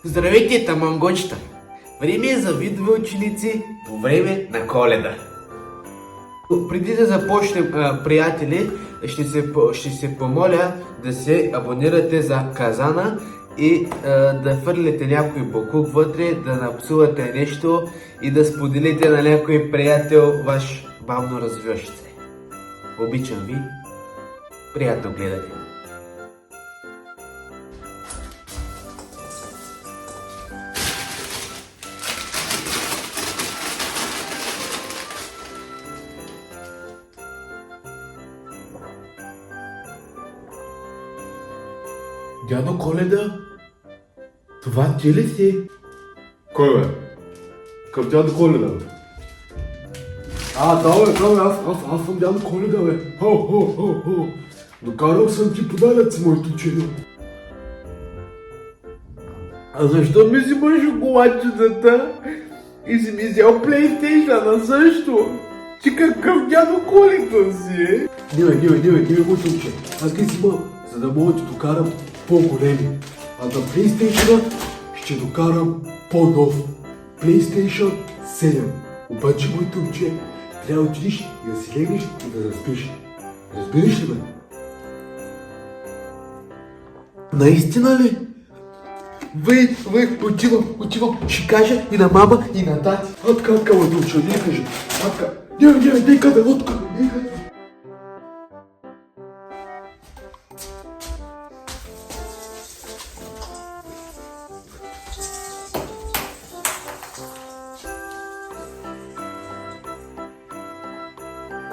Здравейте, тамангочета! Време е за видове ученици по време на Коледа. Преди да започнем, приятели, ще се помоля да се абонирате за Казана и да хвърляте някой боклук вътре, да напсувате нещо и да споделите на някой приятел ваш бавно развиващ се. Обичам ви. Приятно гледане. Дядо Коледа, това ти ли си? Кой бе? Къв дядо Коледа, бе? Да бе, аз съм дядо Коледа, бе. Хо. Докарал съм ти подаръци, моето чедо. А защо ми взимаш шоколадчетата и си ми взел PlayStation също? Ти какъв дядо Коледа си? Не, моето момче. Аз ги взимам, за да мога да ти докарам по-големи. А на PlayStation ще докарам по-нов. PlayStation 7. Обаче, моето момче, трябва да отидеш и да си легнеш и да заспиш. Разбираш ли, бе? Наистина ли? Отивам, ще кажа и на мама, и на тати. Така, моето момче, не кажи. Не къде, откъде, не къде.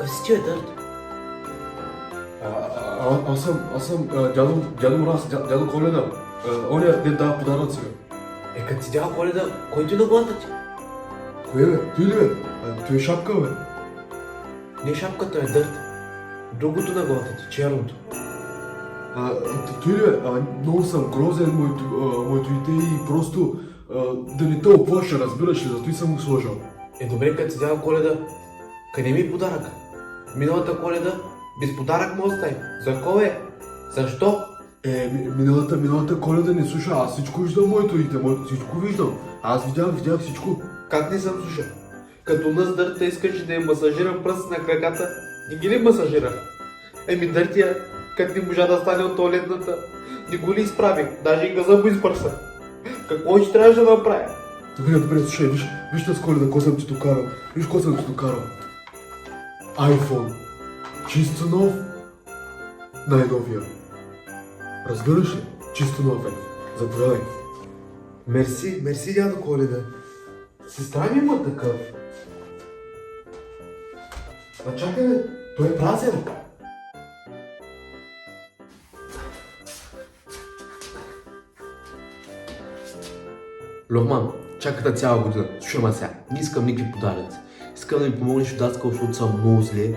Си ти е Дърт? Аз съм дядо Мраз, дядо Коледа. Оня не дава подаръци, бе. Като си дядо Коледа, кой ти на главата ти? Кое, бе? Той ли, бе? Той е шапка, бе. Не шапката е Дърт. Другото на главата ти, черното. Той ли, бе? Много съм грозен, моето дете и просто да не те оплаша, разбираш ли, зато и съм го сложил. Добре, като си дядо Коледа, къде ми е подарък? Миналата Коледа без подарък му остави. За кой е? Защо? Миналата Коледа не слуша, аз всичко виждам моето дете, всичко виждам. Аз видях всичко. Как не съм слушал? Като нас Дърта искаше да я масажирам пръст на краката, не ги ли масажира? Дъртия, как не можа да стане от туалетната, не го ли изправи, даже и газа му избърса. Какво ще трябваше да направя? Добре, слушай, виж тази Коледа, какво съм ти докарал. Виж какво съм ти докарал. iPhone. Чисто нов. Най-новия. Разбираш ли? Чисто нов е. Заповядай. Мерси, дядо Коледа. Сестра ми има такъв. Чакай, бе, той е празен. Лохман, чаката цяла година. Слушай ма сега, не искам никакви подаръци. Искам да ми помогнеш от даскал, защото съм много зле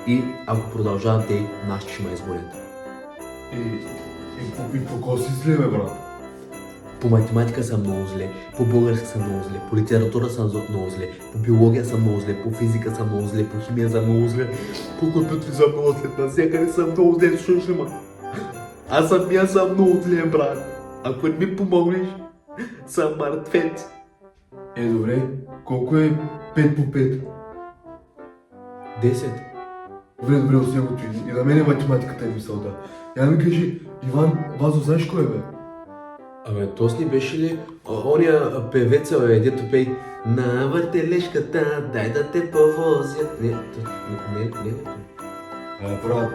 и ако продължавам те, нашите ще ме изгорят. И по кого си зле, бе, брат? По математика съм много зле, по български съм много зле, по литература съм много зле, по биология съм много зле, по физика съм много зле, по химия съм много зле, по компютри съм много зле, навсякъде съм много зле, слушай ма. Аз самия съм много зле, брат. Ако не ми помогнеш, съм мъртвец. Добре. Колко е 5 по 5? 10. Добре, оставя го и на мен математиката е мисълта. Я ми кажи, Иван Вазов, знаеш кой е, бе? То с ни беше ли ония певеца, дето пей на въртележката, дай да те повозят. Не. Брат,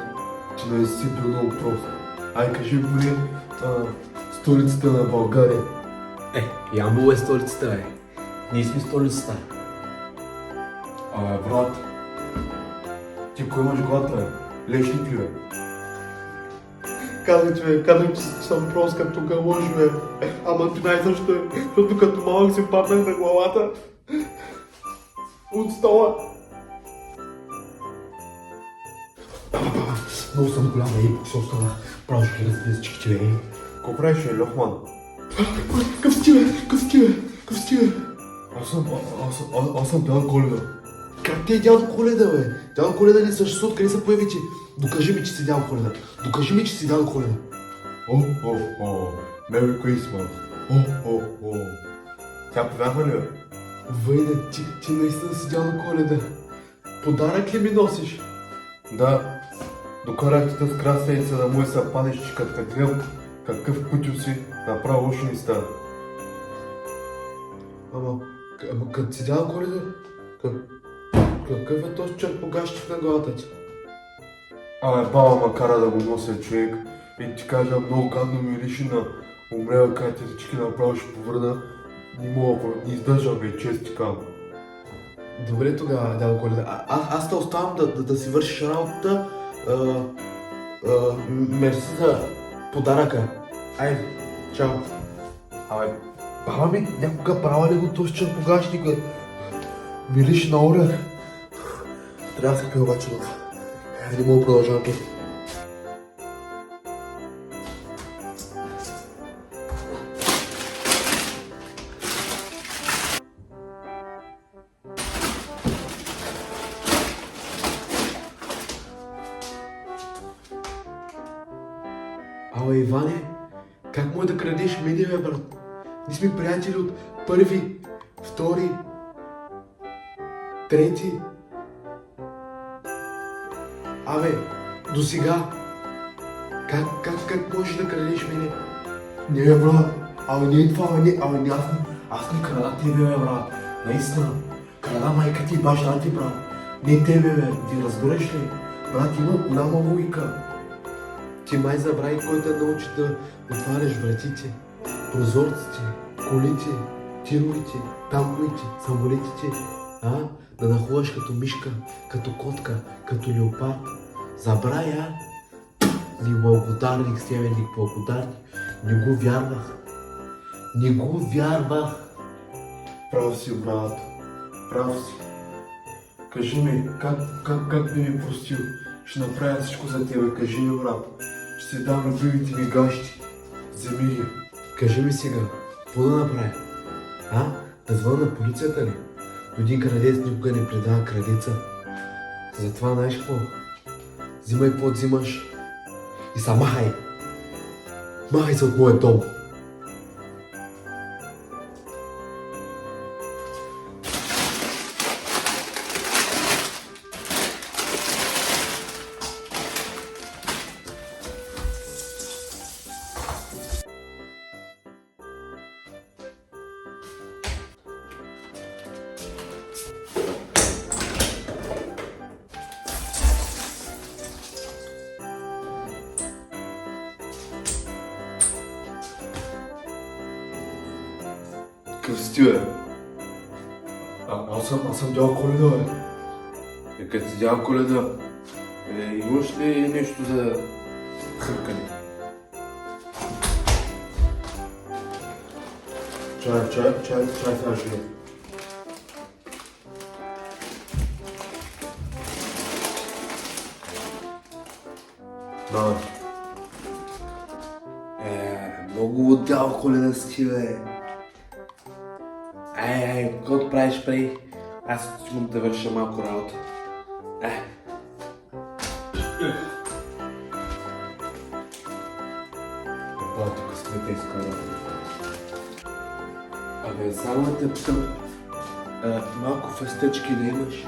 че не си бил много прост. Кажи поне столицата на България. Ямбол е столицата, бе. Ние сме столицата. Брат, ти кой имаш главата, бе? Лешник ли, бе? Казвам, че съм прост като гълъж, бе. Ама ти най-също е, защото като малък си паднах на главата от стола. Много съм голяма и по стола. Право ще разбира с чикче, бе. Какво правиш, Лохман? Къв сти, бе? Аз съм дядо Коледа. Как ти е дядо Коледа, бе? Дядо Коледа не съществува, къде са появите? Докажи ми, че си дядо Коледа. Merry Christmas. О. Тя повярва ли бе? Войне, ти наистина си дядо Коледа. Подарък ли ми носиш? Да. Докарах те с красавица да му се падиш, че като те гледам какъв пътю си, направо лошо ми става. Ама като си дядо Коледа, какъв е този черпогащик на главата ти? Абе, баба ма кара да го нося човек и ти кажа, много гадно ми лиши на умрела катетички, направо ще повърна. Не мога, не издържам бе, чест ти казвам. Добре тогава, дядо Коледа. Аз те оставам да си вършиш работата. Мерси за подаръка. Айде, чао. Абе, Баба ми някога права ли го този черпогащик? Мириш на орех. Трябва да се пия обаче нов. Не мога да продължавам тук. Абе, Иване, как може да крадеш мене, бе, брат? Ние сме приятели от първи, втори, трети. Абе, до сега. Как можеш да крадеш мене? Не, бе, брат. Абе, не е това, абе, аз не крада тебе, бе, брат. Наистина. Крада майка ти и баща ти, брат. Не тебе, бе. Ти разбираш ли? Брат, има голяма логика. Ти май забрави кой те научи да отваряш вратите, прозорците, колите, тировете, танковете, самолетите, да нахуваш като мишка, като котка, като леопард. Забрави, Неблагодарник, северник, благодарник. Не го вярвах. Не го вярвах. прав си, брат. Прав си. Кажи ми, как би ми простил? Ще направя всичко за тебе. Кажи ми, брат. Ще си дам любимите ми гащи. Вземи ги. Кажи ми сега, какво да направя? Да звъна на полицията ли? Един крадец никога не предава крадеца. Затова знаеш какво? Взимай какво взимаш и са махай! Махай се от моя дом! Какъв си, бе? Аз съм дядо Коледа, бе. Като си дядо Коледа, имаш ли нещо за хъркане? Чай трябваше. Да. Много дядо Коледа си, бе. Какво правиш, прей? Аз имам да върша малко работа. Тук сме изкарали. Абе, само да те питам, малко фестечки да имаш.